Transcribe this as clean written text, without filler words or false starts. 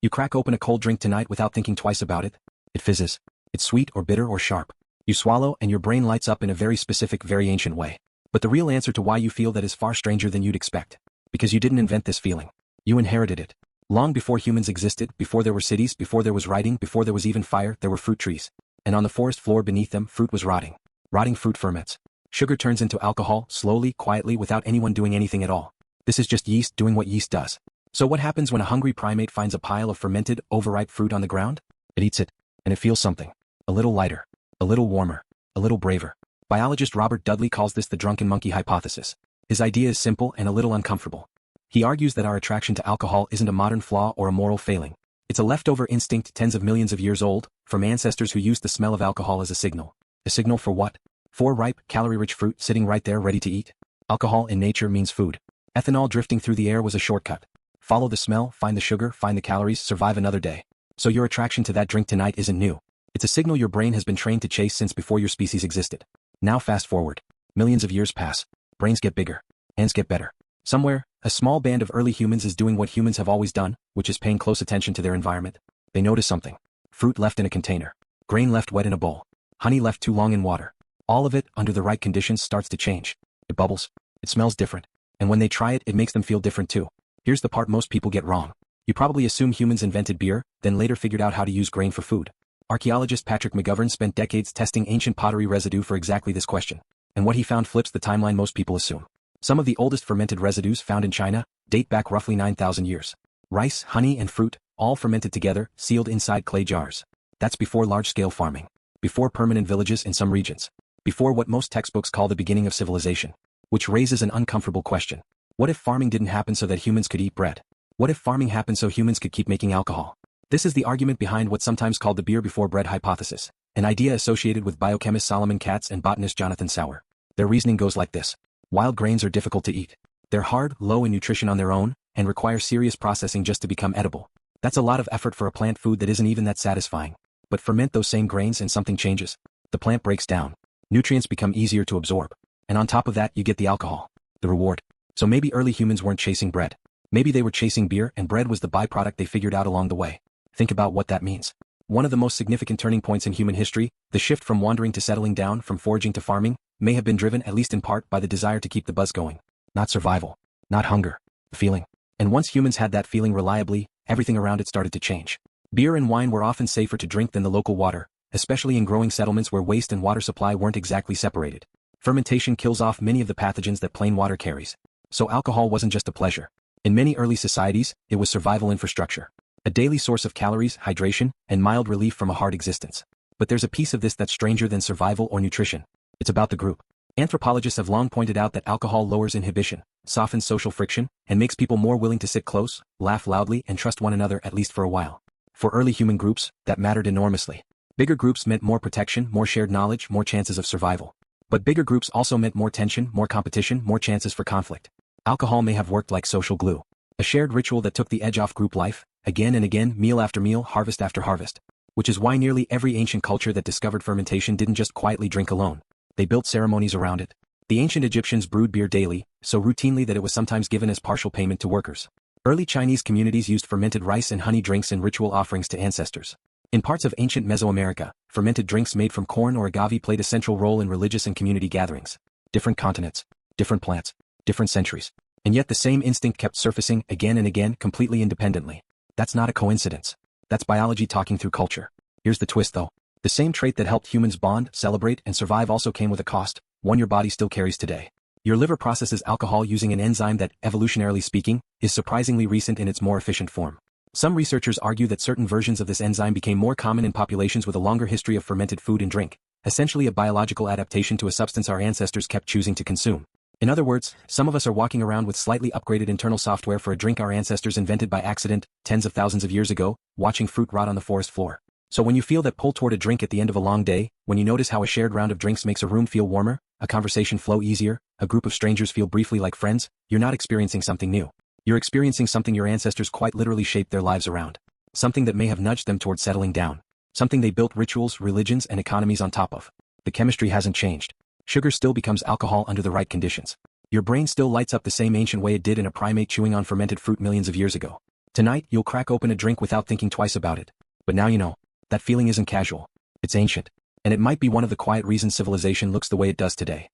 You crack open a cold drink tonight without thinking twice about it. It fizzes. It's sweet or bitter or sharp. You swallow and your brain lights up in a very specific, very ancient way. But the real answer to why you feel that is far stranger than you'd expect. Because you didn't invent this feeling. You inherited it. Long before humans existed, before there were cities, before there was writing, before there was even fire, there were fruit trees. And on the forest floor beneath them, fruit was rotting. Rotting fruit ferments. Sugar turns into alcohol, slowly, quietly, without anyone doing anything at all. This is just yeast doing what yeast does. So what happens when a hungry primate finds a pile of fermented, overripe fruit on the ground? It eats it, and it feels something. A little lighter. A little warmer. A little braver. Biologist Robert Dudley calls this the drunken monkey hypothesis. His idea is simple and a little uncomfortable. He argues that our attraction to alcohol isn't a modern flaw or a moral failing. It's a leftover instinct tens of millions of years old, from ancestors who used the smell of alcohol as a signal. A signal for what? For ripe, calorie-rich fruit sitting right there ready to eat. Alcohol in nature means food. Ethanol drifting through the air was a shortcut. Follow the smell, find the sugar, find the calories, survive another day. So your attraction to that drink tonight isn't new. It's a signal your brain has been trained to chase since before your species existed. Now fast forward. Millions of years pass. Brains get bigger. Hands get better. Somewhere, a small band of early humans is doing what humans have always done, which is paying close attention to their environment. They notice something. Fruit left in a container. Grain left wet in a bowl. Honey left too long in water. All of it, under the right conditions, starts to change. It bubbles. It smells different. And when they try it, it makes them feel different too. Here's the part most people get wrong. You probably assume humans invented beer, then later figured out how to use grain for food. Archaeologist Patrick McGovern spent decades testing ancient pottery residue for exactly this question. And what he found flips the timeline most people assume. Some of the oldest fermented residues found in China date back roughly 9,000 years. Rice, honey, and fruit, all fermented together, sealed inside clay jars. That's before large-scale farming. Before permanent villages in some regions. Before what most textbooks call the beginning of civilization. Which raises an uncomfortable question. What if farming didn't happen so that humans could eat bread? What if farming happened so humans could keep making alcohol? This is the argument behind what's sometimes called the beer before bread hypothesis, an idea associated with biochemist Solomon Katz and botanist Jonathan Sauer. Their reasoning goes like this. Wild grains are difficult to eat. They're hard, low in nutrition on their own, and require serious processing just to become edible. That's a lot of effort for a plant food that isn't even that satisfying. But ferment those same grains and something changes. The plant breaks down. Nutrients become easier to absorb. And on top of that, you get the alcohol. The reward. So maybe early humans weren't chasing bread. Maybe they were chasing beer and bread was the byproduct they figured out along the way. Think about what that means. One of the most significant turning points in human history, the shift from wandering to settling down, from foraging to farming, may have been driven at least in part by the desire to keep the buzz going. Not survival. Not hunger. Feeling. And once humans had that feeling reliably, everything around it started to change. Beer and wine were often safer to drink than the local water, especially in growing settlements where waste and water supply weren't exactly separated. Fermentation kills off many of the pathogens that plain water carries. So alcohol wasn't just a pleasure. In many early societies, it was survival infrastructure. A daily source of calories, hydration, and mild relief from a hard existence. But there's a piece of this that's stranger than survival or nutrition. It's about the group. Anthropologists have long pointed out that alcohol lowers inhibition, softens social friction, and makes people more willing to sit close, laugh loudly, and trust one another at least for a while. For early human groups, that mattered enormously. Bigger groups meant more protection, more shared knowledge, more chances of survival. But bigger groups also meant more tension, more competition, more chances for conflict. Alcohol may have worked like social glue. A shared ritual that took the edge off group life, again and again, meal after meal, harvest after harvest. Which is why nearly every ancient culture that discovered fermentation didn't just quietly drink alone. They built ceremonies around it. The ancient Egyptians brewed beer daily, so routinely that it was sometimes given as partial payment to workers. Early Chinese communities used fermented rice and honey drinks in ritual offerings to ancestors. In parts of ancient Mesoamerica, fermented drinks made from corn or agave played a central role in religious and community gatherings. Different continents, different plants, different centuries. And yet the same instinct kept surfacing again and again, completely independently. That's not a coincidence. That's biology talking through culture. Here's the twist though. The same trait that helped humans bond, celebrate, and survive also came with a cost, one your body still carries today. Your liver processes alcohol using an enzyme that, evolutionarily speaking, is surprisingly recent in its more efficient form. Some researchers argue that certain versions of this enzyme became more common in populations with a longer history of fermented food and drink, essentially a biological adaptation to a substance our ancestors kept choosing to consume. In other words, some of us are walking around with slightly upgraded internal software for a drink our ancestors invented by accident, tens of thousands of years ago, watching fruit rot on the forest floor. So when you feel that pull toward a drink at the end of a long day, when you notice how a shared round of drinks makes a room feel warmer, a conversation flow easier, a group of strangers feel briefly like friends, you're not experiencing something new. You're experiencing something your ancestors quite literally shaped their lives around. Something that may have nudged them toward settling down. Something they built rituals, religions, and economies on top of. The chemistry hasn't changed. Sugar still becomes alcohol under the right conditions. Your brain still lights up the same ancient way it did in a primate chewing on fermented fruit millions of years ago. Tonight, you'll crack open a drink without thinking twice about it. But now you know, that feeling isn't casual. It's ancient. And it might be one of the quiet reasons civilization looks the way it does today.